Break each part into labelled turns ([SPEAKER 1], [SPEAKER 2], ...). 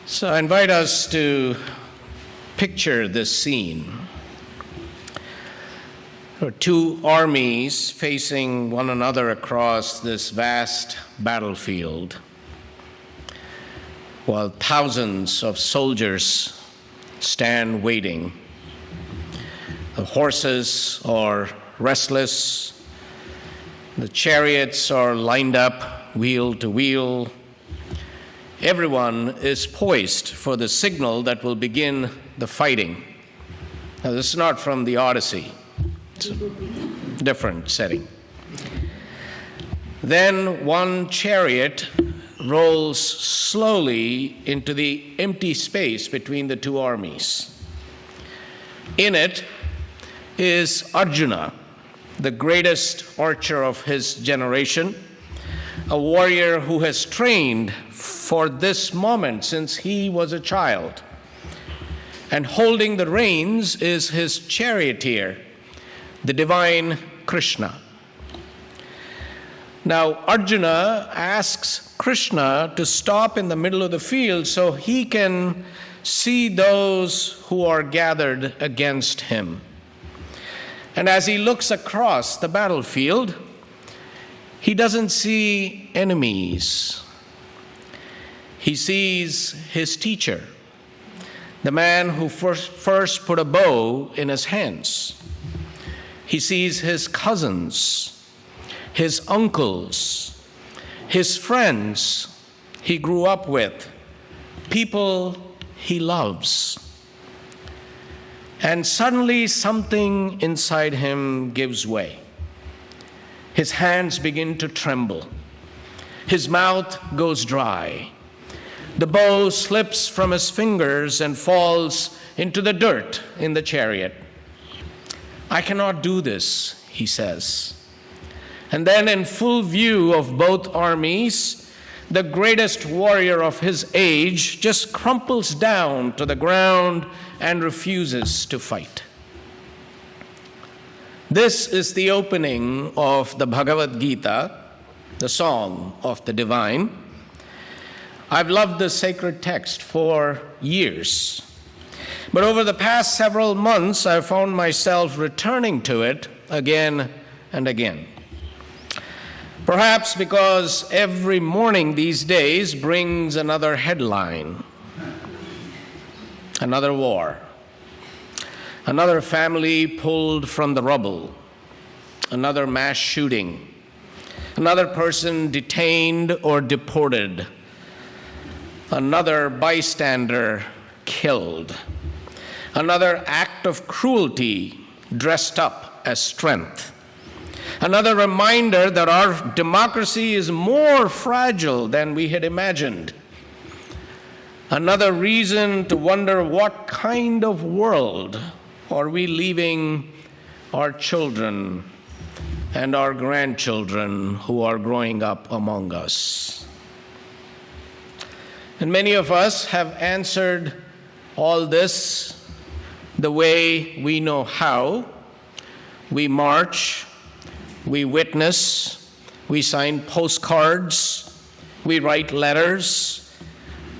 [SPEAKER 1] So I invite us to picture this scene. There are two armies facing one another across this vast battlefield, while thousands of soldiers stand waiting. The horses are restless. The chariots are lined up, wheel to wheel. Everyone is poised for the signal that will begin the fighting. Now, this is not from the Odyssey. It's a different setting. Then one chariot rolls slowly into the empty space between the two armies. In it is Arjuna, the greatest archer of his generation, a warrior who has trained for this moment since he was a child. And holding the reins is his charioteer, the divine Krishna. Now, Arjuna asks Krishna to stop in the middle of the field so he can see those who are gathered against him. And as he looks across the battlefield, he doesn't see enemies. He sees his teacher, the man who first put a bow in his hands. He sees his cousins, his uncles, his friends he grew up with, people he loves. And suddenly something inside him gives way. His hands begin to tremble. His mouth goes dry. The bow slips from his fingers and falls into the dirt in the chariot. "I cannot do this," he says. And then, in full view of both armies, the greatest warrior of his age just crumples down to the ground and refuses to fight. This is the opening of the Bhagavad Gita, the Song of the Divine. I've loved this sacred text for years. But over the past several months, I've found myself returning to it again and again. Perhaps because every morning these days brings another headline, another war, another family pulled from the rubble, another mass shooting, another person detained or deported, another bystander killed, another act of cruelty dressed up as strength, another reminder that our democracy is more fragile than we had imagined, another reason to wonder what kind of world are we leaving our children and our grandchildren who are growing up among us. And many of us have answered all this the way we know how. We march, we witness, we sign postcards, we write letters,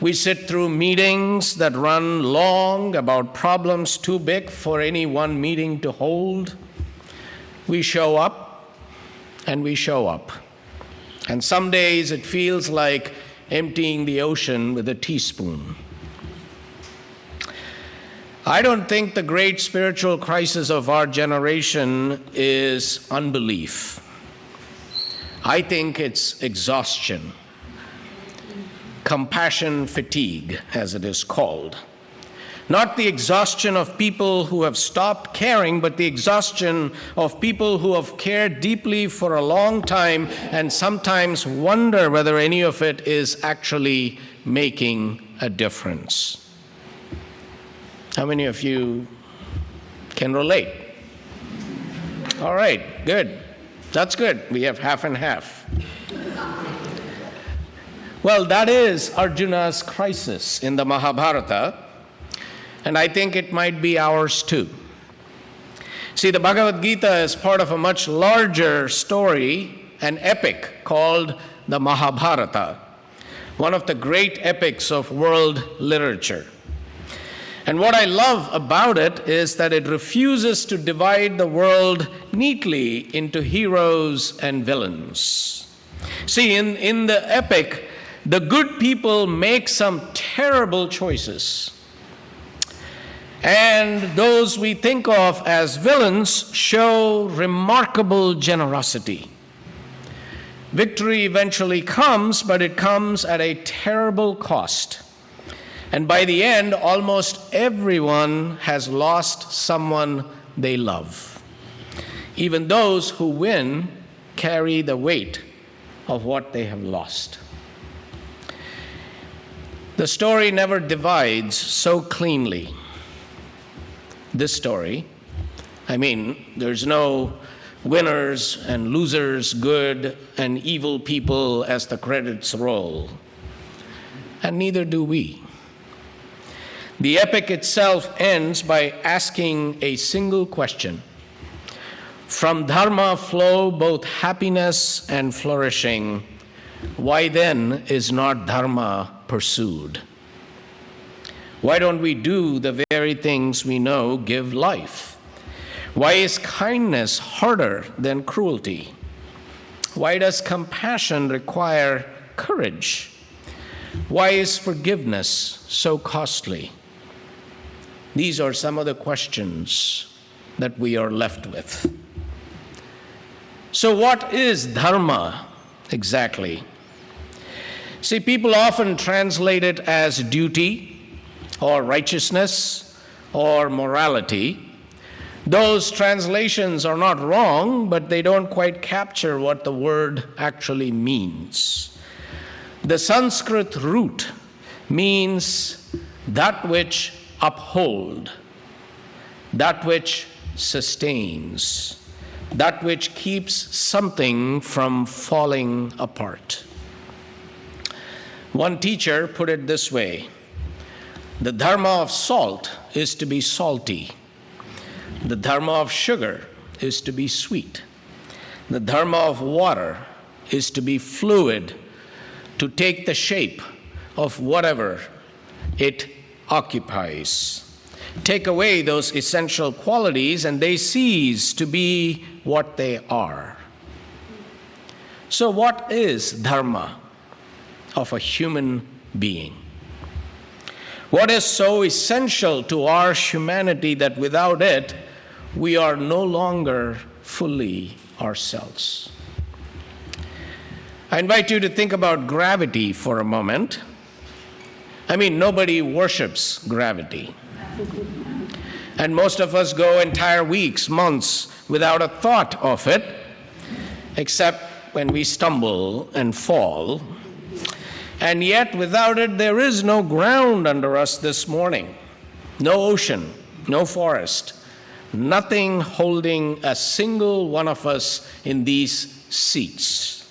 [SPEAKER 1] we sit through meetings that run long about problems too big for any one meeting to hold. We show up and we show up. And some days it feels like emptying the ocean with a teaspoon. I don't think the great spiritual crisis of our generation is unbelief. I think it's exhaustion, compassion fatigue, as it is called. Not the exhaustion of people who have stopped caring, but the exhaustion of people who have cared deeply for a long time and sometimes wonder whether any of it is actually making a difference. How many of you can relate? All right, good. That's good. We have half and half. Well, that is Arjuna's crisis in the Mahabharata. And I think it might be ours too. See, the Bhagavad Gita is part of a much larger story, an epic called the Mahabharata, one of the great epics of world literature. And what I love about it is that it refuses to divide the world neatly into heroes and villains. See, in the epic, the good people make some terrible choices. And those we think of as villains show remarkable generosity. Victory eventually comes, but it comes at a terrible cost. And by the end, almost everyone has lost someone they love. Even those who win carry the weight of what they have lost. The story never divides so cleanly. This story, there's no winners and losers, good and evil people as the credits roll. And neither do we. The epic itself ends by asking a single question. From Dharma flow both happiness and flourishing. Why then is not Dharma pursued? Why don't we do the very things we know give life? Why is kindness harder than cruelty? Why does compassion require courage? Why is forgiveness so costly? These are some of the questions that we are left with. So what is Dharma exactly? See, people often translate it as duty or righteousness or morality. Those translations are not wrong, but they don't quite capture what the word actually means. The Sanskrit root means that which upholds, that which sustains, that which keeps something from falling apart. One teacher put it this way: the dharma of salt is to be salty. The dharma of sugar is to be sweet. The dharma of water is to be fluid, to take the shape of whatever it occupies. Take away those essential qualities and they cease to be what they are. So what is dharma of a human being? What is so essential to our humanity that without it, we are no longer fully ourselves? I invite you to think about gravity for a moment. Nobody worships gravity. And most of us go entire weeks, months without a thought of it, except when we stumble and fall. And yet, without it, there is no ground under us this morning. No ocean, no forest, nothing holding a single one of us in these seats.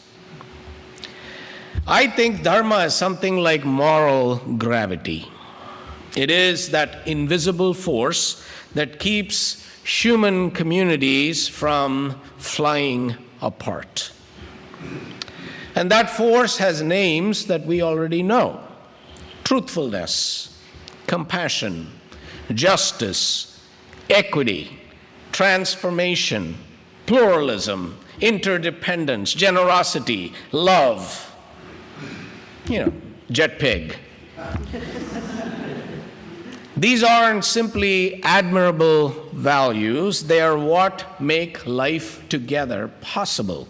[SPEAKER 1] I think Dharma is something like moral gravity. It is that invisible force that keeps human communities from flying apart. And that force has names that we already know: truthfulness, compassion, justice, equity, transformation, pluralism, interdependence, generosity, love. Jet pig. These aren't simply admirable values, they are what make life together possible.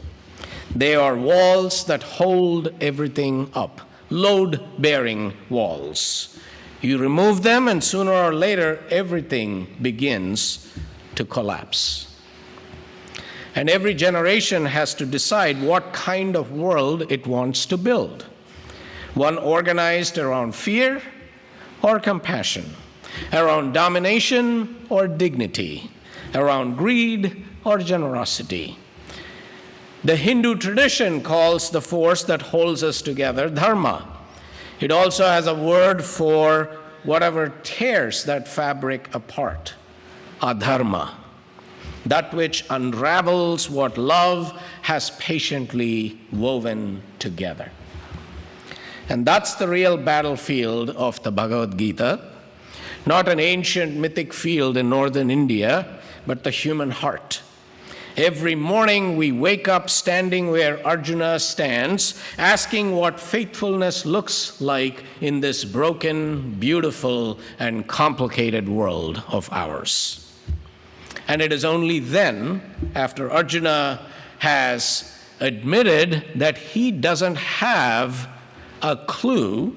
[SPEAKER 1] They are walls that hold everything up, load-bearing walls. You remove them and sooner or later everything begins to collapse. And every generation has to decide what kind of world it wants to build. One organized around fear or compassion, around domination or dignity, around greed or generosity. The Hindu tradition calls the force that holds us together Dharma. It also has a word for whatever tears that fabric apart, Adharma, that which unravels what love has patiently woven together. And that's the real battlefield of the Bhagavad Gita, not an ancient mythic field in northern India, but the human heart. Every morning we wake up standing where Arjuna stands, asking what faithfulness looks like in this broken, beautiful, and complicated world of ours. And it is only then, after Arjuna has admitted that he doesn't have a clue,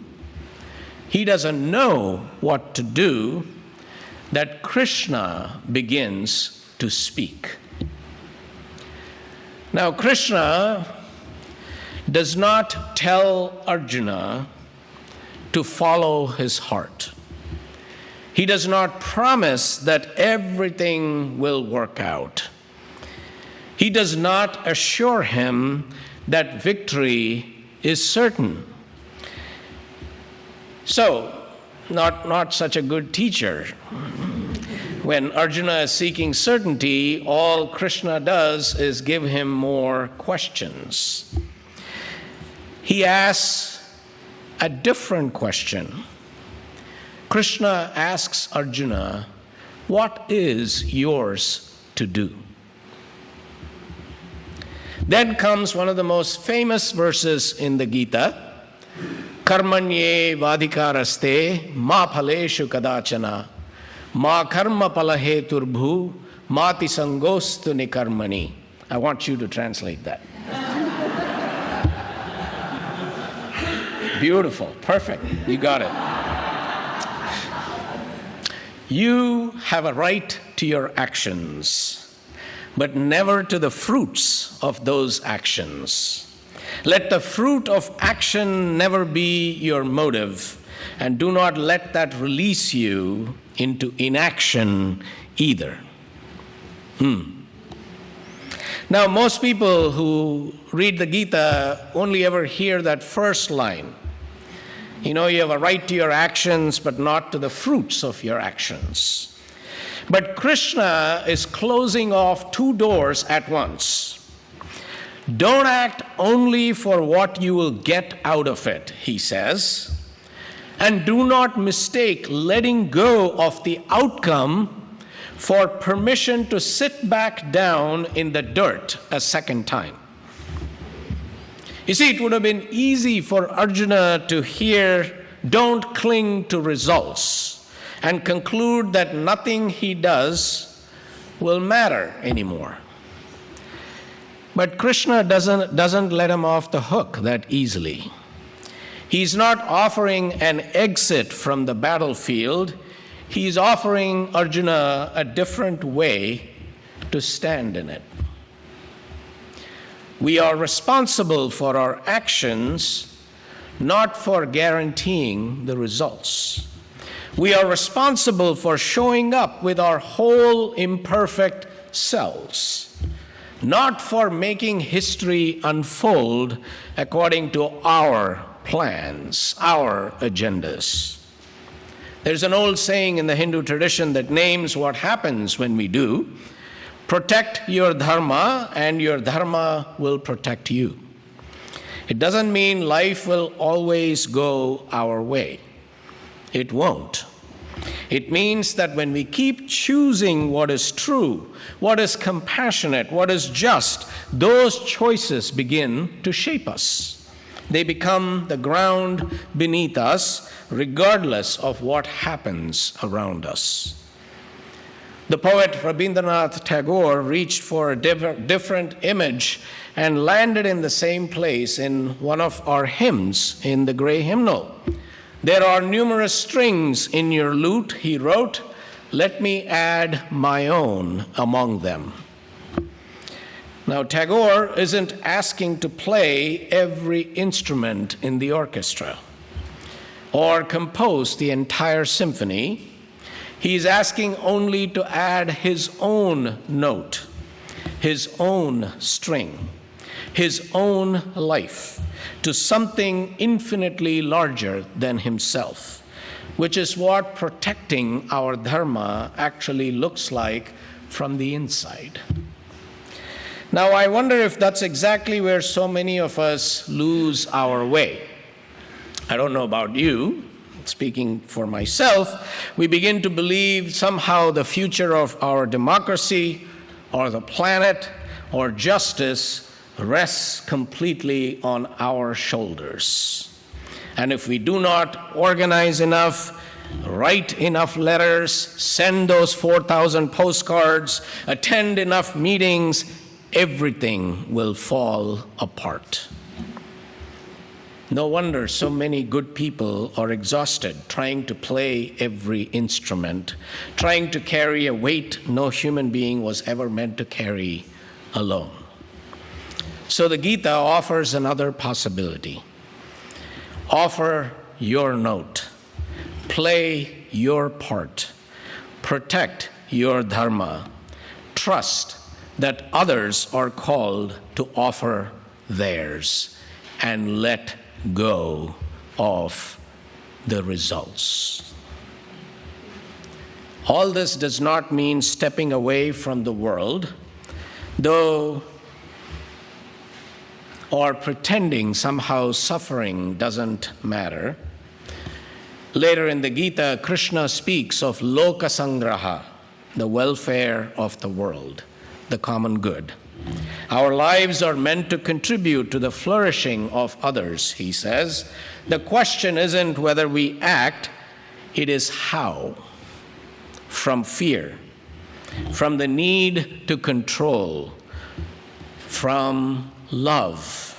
[SPEAKER 1] he doesn't know what to do, that Krishna begins to speak. Now, Krishna does not tell Arjuna to follow his heart. He does not promise that everything will work out. He does not assure him that victory is certain. So, not such a good teacher. When Arjuna is seeking certainty, all Krishna does is give him more questions. He asks a different question. Krishna asks Arjuna, "What is yours to do?" Then comes one of the most famous verses in the Gita, Karmanye vadhikaraste ma phaleshu kadachana ma karma palaheturbhu mati sangostu nikarmani. I want you to translate that. Beautiful, perfect, you got it. You have a right to your actions, but never to the fruits of those actions. Let the fruit of action never be your motive, and do not let that release you into inaction either. Now, most people who read the Gita only ever hear that first line. You know, you have a right to your actions, but not to the fruits of your actions. But Krishna is closing off two doors at once. Don't act only for what you will get out of it, he says, and do not mistake letting go of the outcome for permission to sit back down in the dirt a second time. You see, it would have been easy for Arjuna to hear, "Don't cling to results," and conclude that nothing he does will matter anymore. But Krishna doesn't let him off the hook that easily. He's not offering an exit from the battlefield. He's offering Arjuna a different way to stand in it. We are responsible for our actions, not for guaranteeing the results. We are responsible for showing up with our whole imperfect selves, not for making history unfold according to our plans, our agendas. There's an old saying in the Hindu tradition that names what happens when we do. Protect your dharma, and your dharma will protect you. It doesn't mean life will always go our way. It won't. It means that when we keep choosing what is true, what is compassionate, what is just, those choices begin to shape us. They become the ground beneath us, regardless of what happens around us. The poet Rabindranath Tagore reached for a different image and landed in the same place in one of our hymns in the Gray Hymnal. "There are numerous strings in your lute," he wrote, "let me add my own among them." Now, Tagore isn't asking to play every instrument in the orchestra or compose the entire symphony. He's asking only to add his own note, his own string, his own life to something infinitely larger than himself, which is what protecting our dharma actually looks like from the inside. Now, I wonder if that's exactly where so many of us lose our way. I don't know about you, speaking for myself, we begin to believe somehow the future of our democracy or the planet or justice rests completely on our shoulders. And if we do not organize enough, write enough letters, send those 4,000 postcards, attend enough meetings, everything will fall apart. No wonder so many good people are exhausted trying to play every instrument, trying to carry a weight no human being was ever meant to carry alone. So the Gita offers another possibility. Offer your note. Play your part. Protect your dharma. Trust that others are called to offer theirs, and let go of the results. All this does not mean stepping away from the world, though, or pretending somehow suffering doesn't matter. Later in the Gita, Krishna speaks of loka sangraha, the welfare of the world, the common good. Our lives are meant to contribute to the flourishing of others, he says. The question isn't whether we act, it is how. From fear, from the need to control, from love,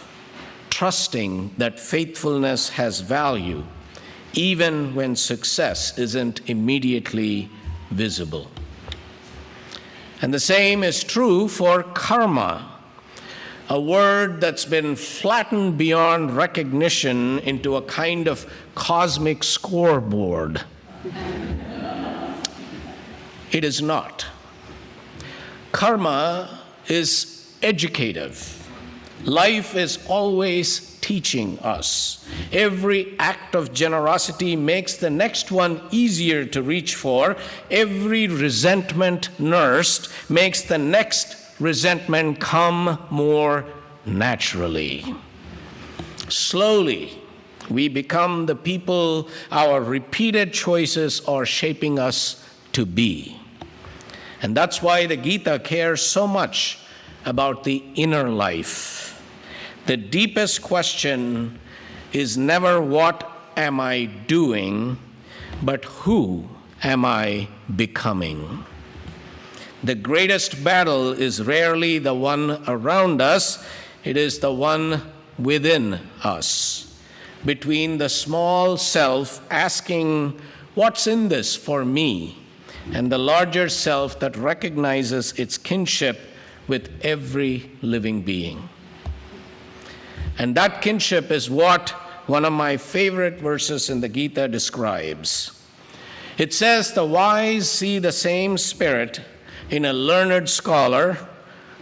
[SPEAKER 1] trusting that faithfulness has value, even when success isn't immediately visible. And the same is true for karma, a word that's been flattened beyond recognition into a kind of cosmic scoreboard. It is not. Karma is educative. Life is always teaching us. Every act of generosity makes the next one easier to reach for. Every resentment nursed makes the next resentment come more naturally. Slowly, we become the people our repeated choices are shaping us to be. And that's why the Gita cares so much about the inner life. The deepest question is never what am I doing, but who am I becoming? The greatest battle is rarely the one around us, it is the one within us. Between the small self asking, what's in this for me? And the larger self that recognizes its kinship with every living being. And that kinship is what one of my favorite verses in the Gita describes. It says, the wise see the same spirit in a learned scholar,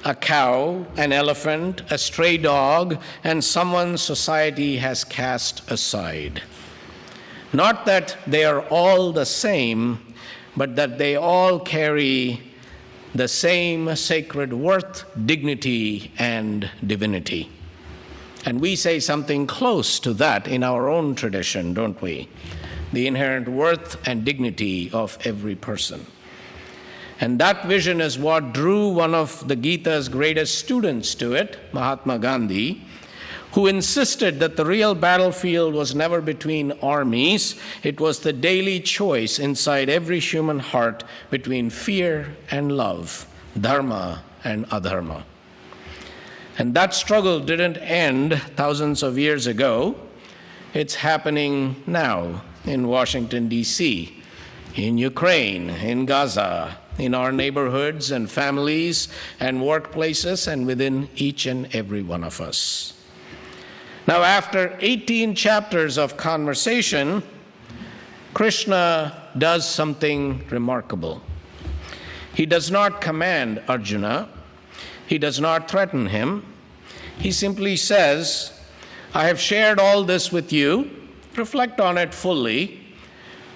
[SPEAKER 1] a cow, an elephant, a stray dog, and someone society has cast aside. Not that they are all the same, but that they all carry the same sacred worth, dignity, and divinity. And we say something close to that in our own tradition, don't we? The inherent worth and dignity of every person. And that vision is what drew one of the Gita's greatest students to it, Mahatma Gandhi, who insisted that the real battlefield was never between armies, it was the daily choice inside every human heart between fear and love, dharma and adharma. And that struggle didn't end thousands of years ago. It's happening now in Washington, D.C., in Ukraine, in Gaza, in our neighborhoods and families and workplaces, and within each and every one of us. Now, after 18 chapters of conversation, Krishna does something remarkable. He does not command Arjuna. He does not threaten him. He simply says, I have shared all this with you. Reflect on it fully,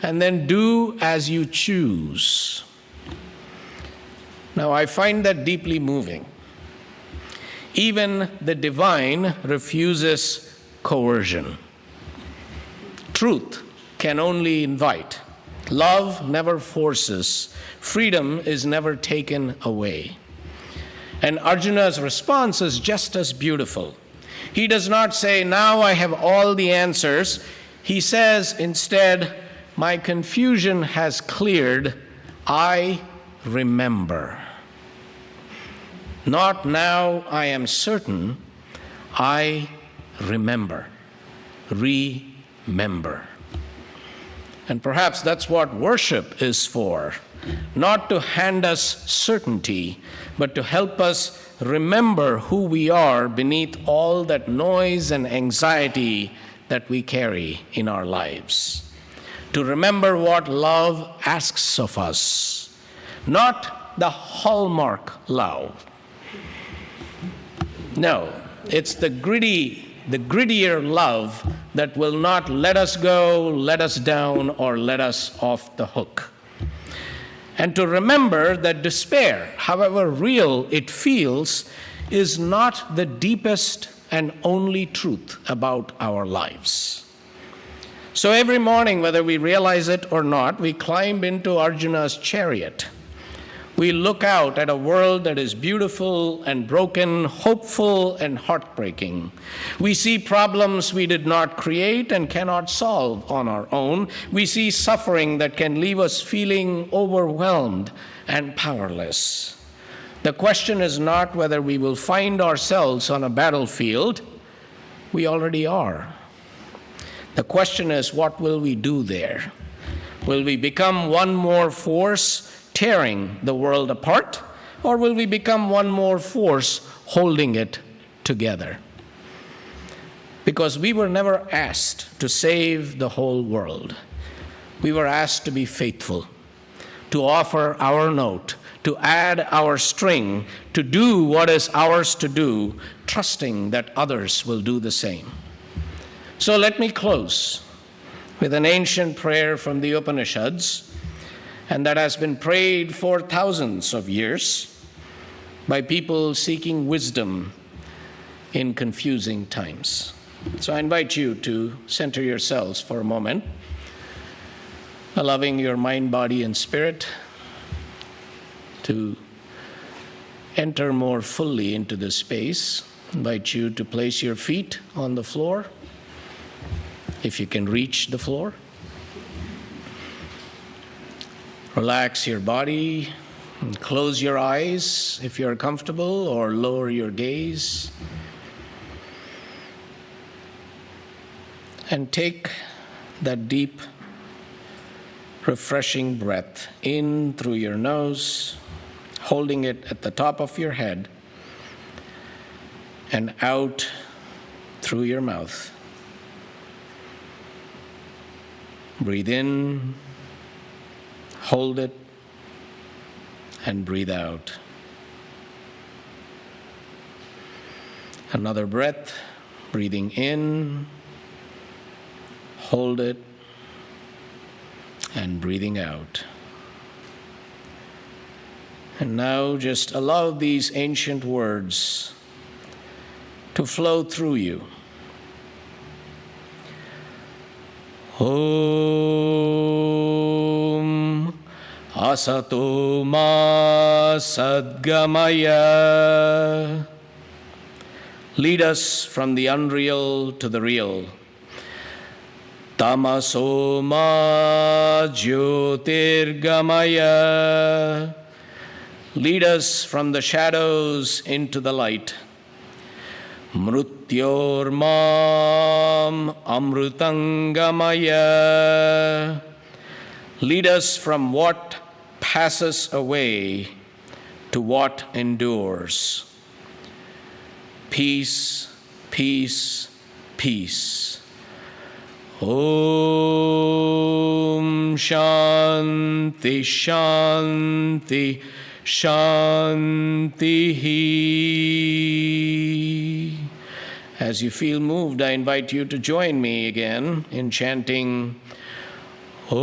[SPEAKER 1] and then do as you choose. Now, I find that deeply moving. Even the divine refuses coercion. Truth can only invite. Love never forces. Freedom is never taken away. And Arjuna's response is just as beautiful. He does not say, now I have all the answers. He says instead, my confusion has cleared. I remember. Not now I am certain. I remember. Remember. And perhaps that's what worship is for. Not to hand us certainty, but to help us remember who we are beneath all that noise and anxiety that we carry in our lives. To remember what love asks of us, not the hallmark love. No, it's the grittier love that will not let us go, let us down, or let us off the hook. And to remember that despair, however real it feels, is not the deepest and only truth about our lives. So every morning, whether we realize it or not, we climb into Arjuna's chariot. We look out at a world that is beautiful and broken, hopeful and heartbreaking. We see problems we did not create and cannot solve on our own. We see suffering that can leave us feeling overwhelmed and powerless. The question is not whether we will find ourselves on a battlefield. We already are. The question is, what will we do there? Will we become one more force tearing the world apart, or will we become one more force holding it together? Because we were never asked to save the whole world. We were asked to be faithful, to offer our note, to add our string, to do what is ours to do, trusting that others will do the same. So let me close with an ancient prayer from the Upanishads, and that has been prayed for thousands of years by people seeking wisdom in confusing times. So I invite you to center yourselves for a moment, allowing your mind, body, and spirit to enter more fully into this space. I invite you to place your feet on the floor, if you can reach the floor. Relax your body and close your eyes if you're comfortable, or lower your gaze. And take that deep, refreshing breath in through your nose, holding it at the top of your head, and out through your mouth. Breathe in, hold it, and breathe out. Another breath, breathing in, hold it, and breathing out. And now just allow these ancient words to flow through you. Om Asato Ma Sadgamaya. Lead us from the unreal to the real. Tamaso Ma Jyotirgamaya. Lead us from the shadows into the light. Mrutyor Mam Amrutangamaya. Lead us from what passes away to what endures. Peace, peace, peace. Om Shanti, Shanti, Shanti. As you feel moved, I invite you to join me again in chanting Om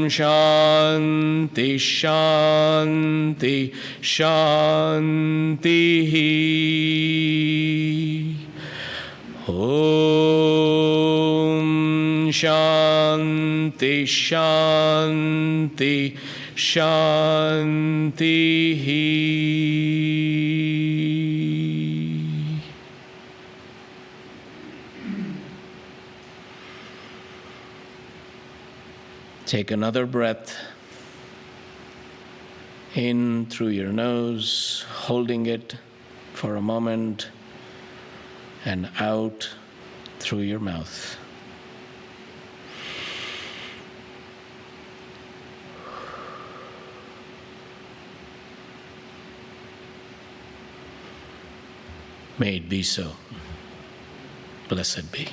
[SPEAKER 1] Shanti, Shanti, Shanti. Om Shanti, Shanti, Shanti. Take another breath in through your nose, holding it for a moment, and out through your mouth. May it be so. Blessed be.